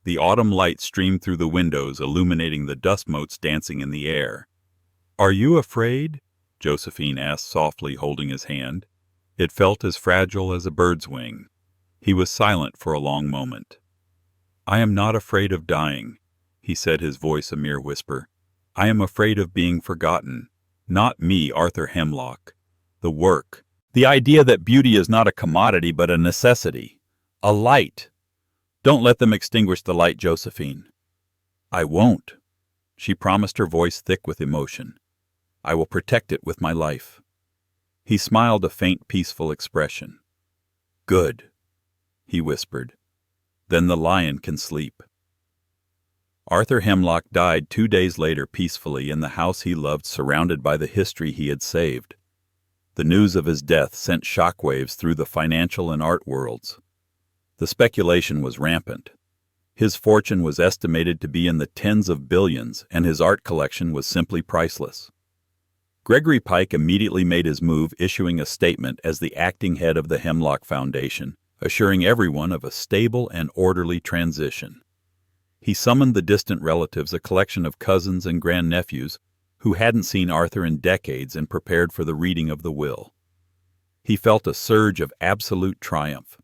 [SPEAKER 1] The autumn light streamed through the windows, illuminating the dust motes dancing in the air. "Are you afraid?" Josephine asked softly, holding his hand. It felt as fragile as a bird's wing. He was silent for a long moment. "I am not afraid of dying," he said, his voice a mere whisper. "I am afraid of being forgotten. Not me, Arthur Hemlock. The work. The idea that beauty is not a commodity but a necessity. A light. Don't let them extinguish the light, Josephine." "I won't," she promised, her voice thick with emotion. "I will protect it with my life." He smiled, a faint, peaceful expression. "Good," he whispered. "Then the lion can sleep." Arthur Hemlock died 2 days later peacefully in the house he loved, surrounded by the history he had saved. The news of his death sent shockwaves through the financial and art worlds. The speculation was rampant. His fortune was estimated to be in the tens of billions, and his art collection was simply priceless. Gregory Pike immediately made his move, issuing a statement as the acting head of the Hemlock Foundation, assuring everyone of a stable and orderly transition. He summoned the distant relatives, a collection of cousins and grandnephews who hadn't seen Arthur in decades, and prepared for the reading of the will. He felt a surge of absolute triumph.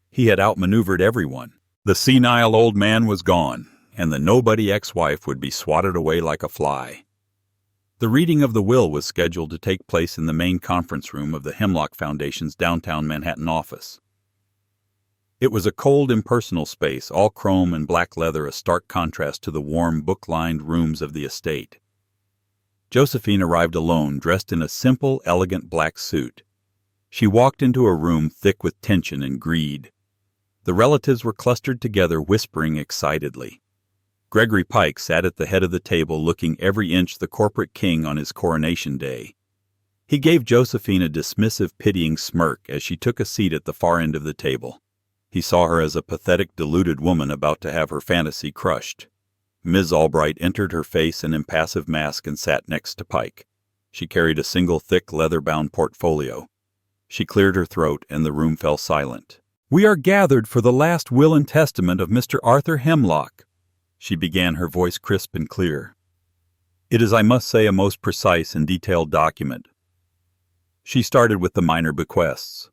[SPEAKER 1] He had outmaneuvered everyone. The senile old man was gone, and the nobody ex-wife would be swatted away like a fly. The reading of the will was scheduled to take place in the main conference room of the Hemlock Foundation's downtown Manhattan office. It was a cold, impersonal space, all chrome and black leather, a stark contrast to the warm, book-lined rooms of the estate. Josephine arrived alone, dressed in a simple, elegant black suit. She walked into a room thick with tension and greed. The relatives were clustered together, whispering excitedly. Gregory Pike sat at the head of the table, looking every inch the corporate king on his coronation day. He gave Josephine a dismissive, pitying smirk as she took a seat at the far end of the table. He saw her as a pathetic, deluded woman about to have her fantasy crushed. Ms. Albright entered, her face an impassive mask, and sat next to Pike. She carried a single thick, leather-bound portfolio. She cleared her throat, and the room fell silent. "We are gathered for the last will and testament of Mr. Arthur Hemlock," she began, her voice crisp and clear. "It is, I must say, a most precise and detailed document." She started with the minor bequests.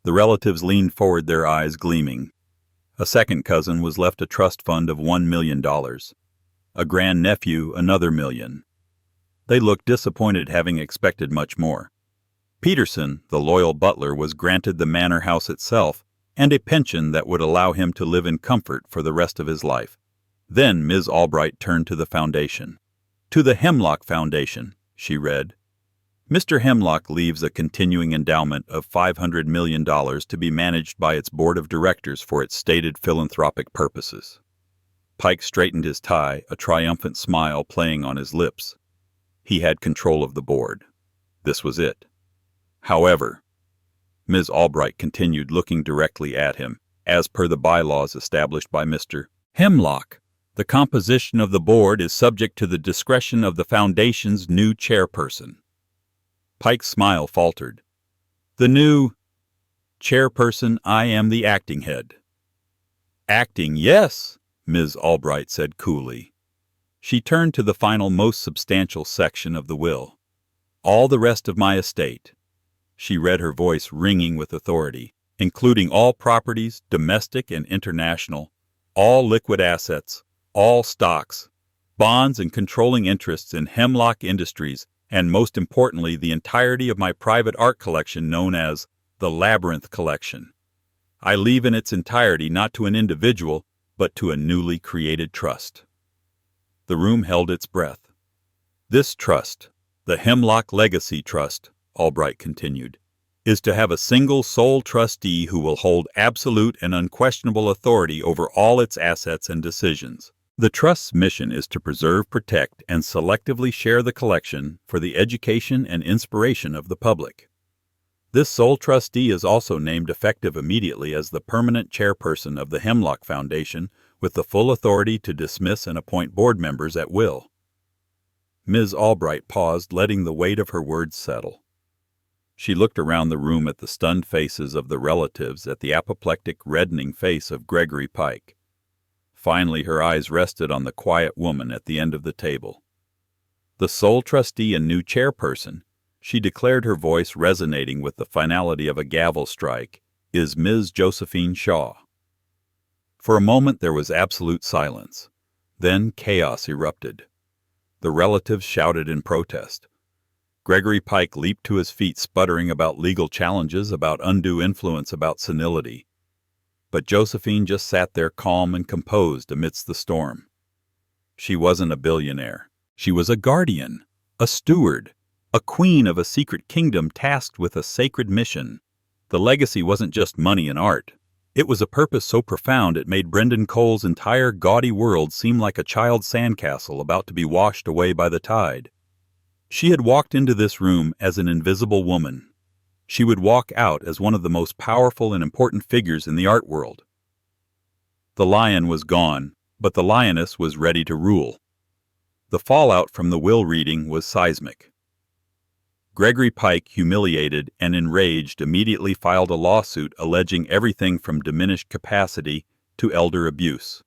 [SPEAKER 1] The relatives leaned forward, their eyes gleaming. A second cousin was left a trust fund of $1 million. A grandnephew another $1 million. They looked disappointed, having expected much more. Peterson, the loyal butler, was granted the manor house itself and a pension that would allow him to live in comfort for the rest of his life. Then Ms. Albright turned to the foundation. "To the Hemlock Foundation," she read. "Mr. Hemlock leaves a continuing endowment of $500 million to be managed by its board of directors for its stated philanthropic purposes." Pike straightened his tie, a triumphant smile playing on his lips. He had control of the board. This was it. However, Ms. Albright continued, looking directly at him, as per the bylaws established by Mr. Hemlock, the composition of the board is subject to the discretion of the foundation's new chairperson. Pike's smile faltered. "The new chairperson, I am the acting head." "Acting, yes," Ms. Albright said coolly. She turned to the final, most substantial section of the will. "All the rest of my estate," she read, her voice ringing with authority, "including all properties, domestic and international, all liquid assets, all stocks, bonds and controlling interests in Hemlock Industries, and most importantly, the entirety of my private art collection known as the Labyrinth Collection. I leave in its entirety not to an individual, but to a newly created trust." The room held its breath. "This trust, the Hemlock Legacy Trust," Albright continued, "is to have a single sole trustee who will hold absolute and unquestionable authority over all its assets and decisions. The Trust's mission is to preserve, protect, and selectively share the collection for the education and inspiration of the public. This sole trustee is also named effective immediately as the permanent chairperson of the Hemlock Foundation, with the full authority to dismiss and appoint board members at will." Ms. Albright paused, letting the weight of her words settle. She looked around the room at the stunned faces of the relatives, at the apoplectic, reddening face of Gregory Pike. Finally, her eyes rested on the quiet woman at the end of the table. "The sole trustee and new chairperson," she declared, her voice resonating with the finality of a gavel strike, "is Ms. Josephine Shaw." For a moment there was absolute silence. Then chaos erupted. The relatives shouted in protest. Gregory Pike leaped to his feet, sputtering about legal challenges, about undue influence, about senility. But Josephine just sat there, calm and composed amidst the storm. She wasn't a billionaire. She was a guardian, a steward, a queen of a secret kingdom tasked with a sacred mission. The legacy wasn't just money and art. It was a purpose so profound it made Brendan Cole's entire gaudy world seem like a child's sandcastle about to be washed away by the tide. She had walked into this room as an invisible woman. She would walk out as one of the most powerful and important figures in the art world. The lion was gone, but the lioness was ready to rule. The fallout from the will reading was seismic. Gregory Pike, humiliated and enraged, immediately filed a lawsuit alleging everything from diminished capacity to elder abuse.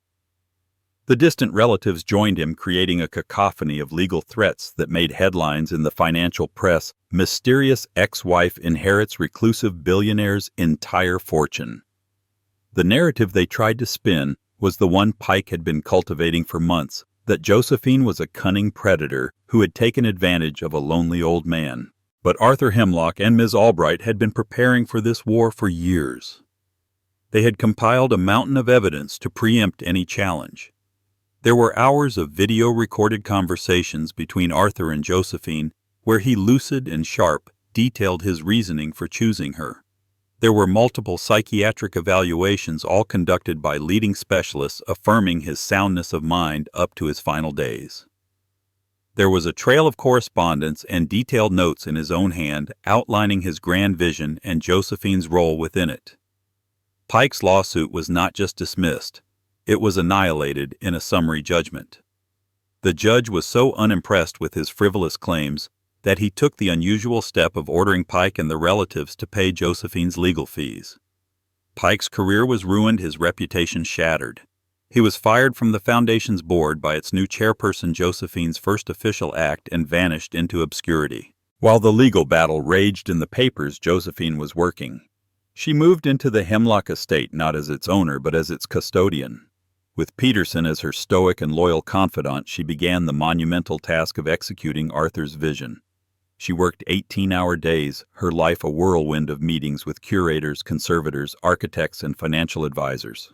[SPEAKER 1] The distant relatives joined him, creating a cacophony of legal threats that made headlines in the financial press. Mysterious ex-wife inherits reclusive billionaire's entire fortune. The narrative they tried to spin was the one Pike had been cultivating for months, that Josephine was a cunning predator who had taken advantage of a lonely old man. But Arthur Hemlock and Ms. Albright had been preparing for this war for years. They had compiled a mountain of evidence to preempt any challenge. There were hours of video-recorded conversations between Arthur and Josephine where he, lucid and sharp, detailed his reasoning for choosing her. There were multiple psychiatric evaluations, all conducted by leading specialists, affirming his soundness of mind up to his final days. There was a trail of correspondence and detailed notes in his own hand outlining his grand vision and Josephine's role within it. Pike's lawsuit was not just dismissed. It was annihilated in a summary judgment. The judge was so unimpressed with his frivolous claims that he took the unusual step of ordering Pike and the relatives to pay Josephine's legal fees. Pike's career was ruined, his reputation shattered. He was fired from the foundation's board by its new chairperson, Josephine's first official act, and vanished into obscurity. While the legal battle raged in the papers Josephine was working, she moved into the Hemlock estate not as its owner but as its custodian. With Peterson as her stoic and loyal confidant, she began the monumental task of executing Arthur's vision. She worked 18-hour days, her life a whirlwind of meetings with curators, conservators, architects, and financial advisors.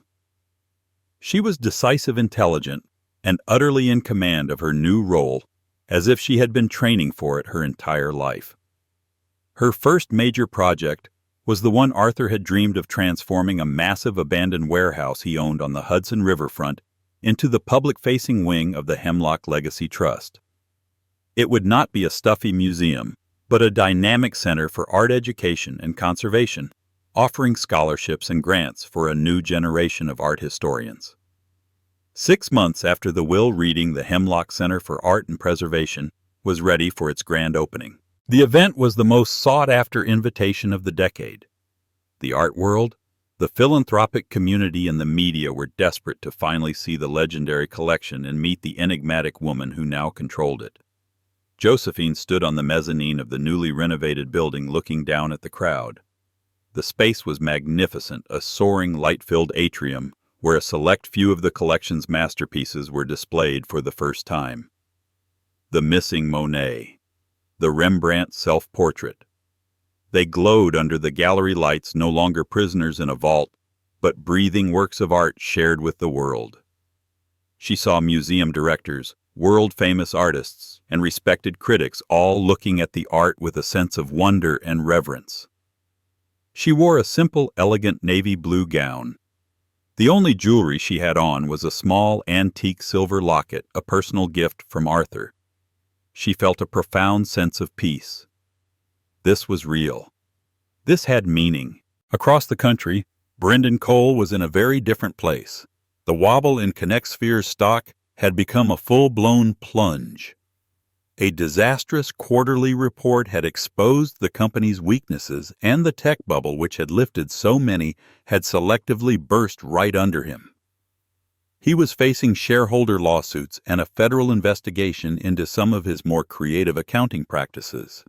[SPEAKER 1] She was decisive, intelligent, and utterly in command of her new role, as if she had been training for it her entire life. Her first major project was the one Arthur had dreamed of, transforming a massive abandoned warehouse he owned on the Hudson riverfront into the public-facing wing of the Hemlock Legacy Trust. It would not be a stuffy museum, but a dynamic center for art education and conservation, offering scholarships and grants for a new generation of art historians. 6 months after the will reading, the Hemlock Center for Art and Preservation was ready for its grand opening. The event was the most sought-after invitation of the decade. The art world, the philanthropic community, and the media were desperate to finally see the legendary collection and meet the enigmatic woman who now controlled it. Josephine stood on the mezzanine of the newly renovated building, looking down at the crowd. The space was magnificent, a soaring, light-filled atrium where a select few of the collection's masterpieces were displayed for the first time. The missing Monet. The Rembrandt self-portrait. They glowed under the gallery lights, no longer prisoners in a vault, but breathing works of art shared with the world. She saw museum directors, world-famous artists, and respected critics all looking at the art with a sense of wonder and reverence. She wore a simple, elegant navy blue gown. The only jewelry she had on was a small, antique silver locket, a personal gift from Arthur. She felt a profound sense of peace. This was real. This had meaning. Across the country, Brendan Cole was in a very different place. The wobble in ConnectSphere's stock had become a full-blown plunge. A disastrous quarterly report had exposed the company's weaknesses, and the tech bubble, which had lifted so many, had selectively burst right under him. He was facing shareholder lawsuits and a federal investigation into some of his more creative accounting practices.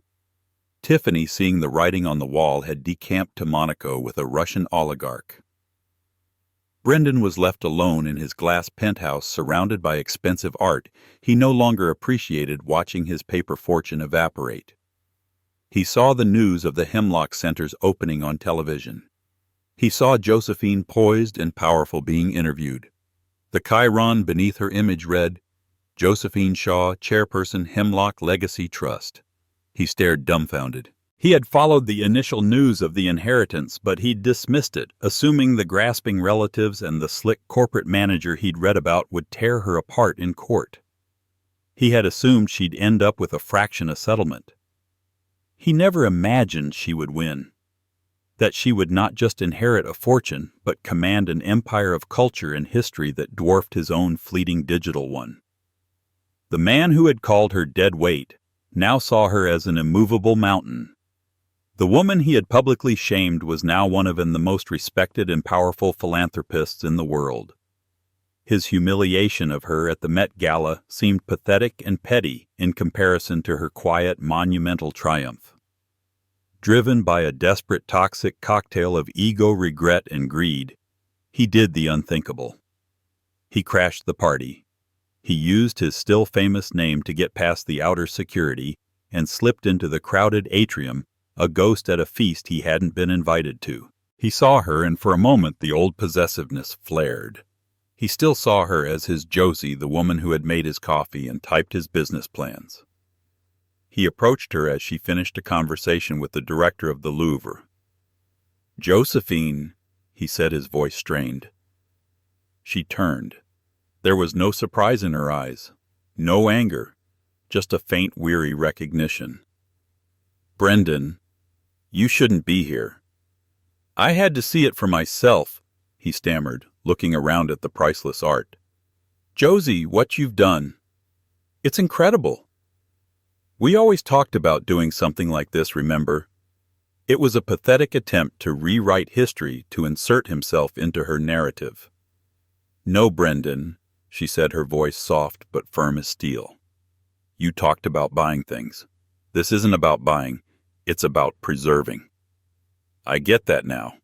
[SPEAKER 1] Tiffany, seeing the writing on the wall, had decamped to Monaco with a Russian oligarch. Brendan was left alone in his glass penthouse surrounded by expensive art. He no longer appreciated watching his paper fortune evaporate. He saw the news of the Hemlock Center's opening on television. He saw Josephine poised and powerful being interviewed. The chyron beneath her image read, "Josephine Shaw, Chairperson, Hemlock Legacy Trust." He stared dumbfounded. He had followed the initial news of the inheritance, but he'd dismissed it, assuming the grasping relatives and the slick corporate manager he'd read about would tear her apart in court. He had assumed she'd end up with a fraction of settlement. He never imagined she would win. That she would not just inherit a fortune, but command an empire of culture and history that dwarfed his own fleeting digital one. The man who had called her dead weight, now saw her as an immovable mountain. The woman he had publicly shamed was now one of the most respected and powerful philanthropists in the world. His humiliation of her at the Met Gala seemed pathetic and petty in comparison to her quiet, monumental triumph. Driven by a desperate, toxic cocktail of ego, regret, and greed, he did the unthinkable. He crashed the party. He used his still famous name to get past the outer security and slipped into the crowded atrium, a ghost at a feast he hadn't been invited to. He saw her, and for a moment the old possessiveness flared. He still saw her as his Josie, the woman who had made his coffee and typed his business plans. He approached her as she finished a conversation with the director of the Louvre. "Josephine," he said, his voice strained. She turned. There was no surprise in her eyes, no anger, just a faint, weary recognition. "Brendan, you shouldn't be here." "I had to see it for myself," he stammered, looking around at the priceless art. "Josie, what you've done. It's incredible. We always talked about doing something like this, remember? It was a pathetic attempt to rewrite history to insert himself into her narrative." "No, Brendan," she said, her voice soft but firm as steel. "You talked about buying things. This isn't about buying. It's about preserving." "I get that now,"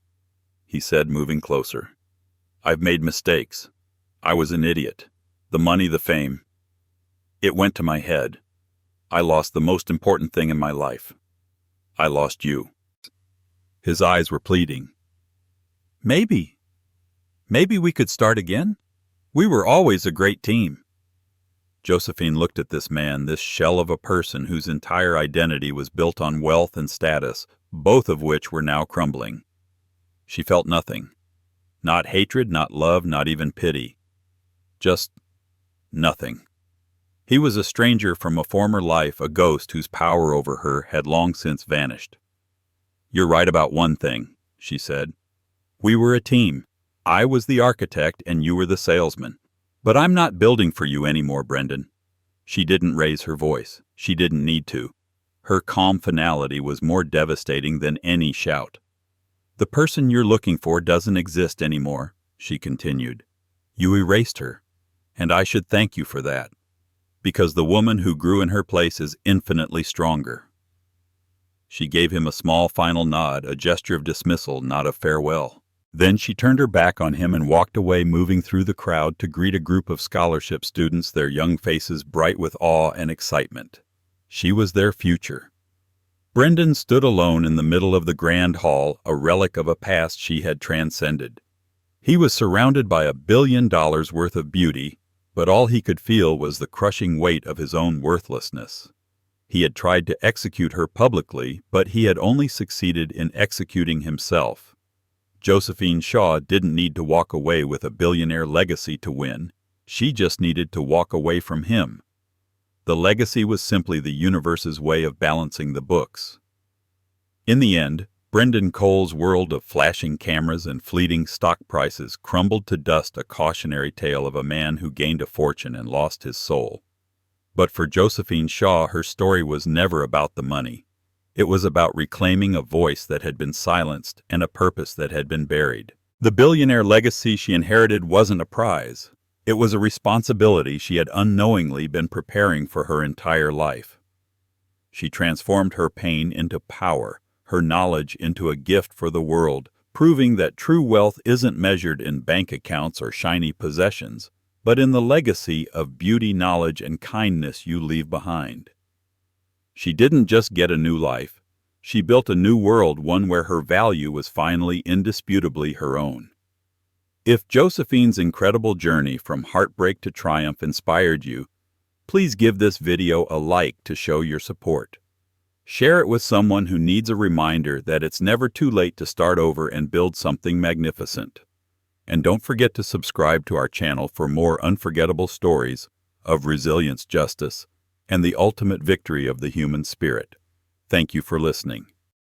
[SPEAKER 1] he said, moving closer. "I've made mistakes. I was an idiot. The money, the fame. It went to my head. I lost the most important thing in my life. I lost you." His eyes were pleading. Maybe we could start again? We were always a great team." Josephine looked at this man, this shell of a person whose entire identity was built on wealth and status, both of which were now crumbling. She felt nothing. Not hatred, not love, not even pity. Just nothing. He was a stranger from a former life, a ghost whose power over her had long since vanished. "You're right about one thing," she said. "We were a team. I was the architect and you were the salesman. But I'm not building for you anymore, Brendan." She didn't raise her voice. She didn't need to. Her calm finality was more devastating than any shout. "The person you're looking for doesn't exist anymore," she continued. "You erased her, and I should thank you for that, because the woman who grew in her place is infinitely stronger." She gave him a small final nod, a gesture of dismissal, not of farewell. Then she turned her back on him and walked away, moving through the crowd to greet a group of scholarship students, their young faces bright with awe and excitement. She was their future. Brendan stood alone in the middle of the grand hall, a relic of a past she had transcended. He was surrounded by $1 billion worth of beauty, but all he could feel was the crushing weight of his own worthlessness. He had tried to execute her publicly, but he had only succeeded in executing himself. Josephine Shaw didn't need to walk away with a billionaire legacy to win. She just needed to walk away from him. The legacy was simply the universe's way of balancing the books. In the end, Brendan Cole's world of flashing cameras and fleeting stock prices crumbled to dust, a cautionary tale of a man who gained a fortune and lost his soul. But for Josephine Shaw, her story was never about the money. It was about reclaiming a voice that had been silenced and a purpose that had been buried. The billionaire legacy she inherited wasn't a prize. It was a responsibility she had unknowingly been preparing for her entire life. She transformed her pain into power, her knowledge into a gift for the world, proving that true wealth isn't measured in bank accounts or shiny possessions, but in the legacy of beauty, knowledge, and kindness you leave behind. She didn't just get a new life. She built a new world, one where her value was finally indisputably her own. If Josephine's incredible journey from heartbreak to triumph inspired you, please give this video a like to show your support. Share it with someone who needs a reminder that it's never too late to start over and build something magnificent. And don't forget to subscribe to our channel for more unforgettable stories of resilience, justice, and the ultimate victory of the human spirit. Thank you for listening.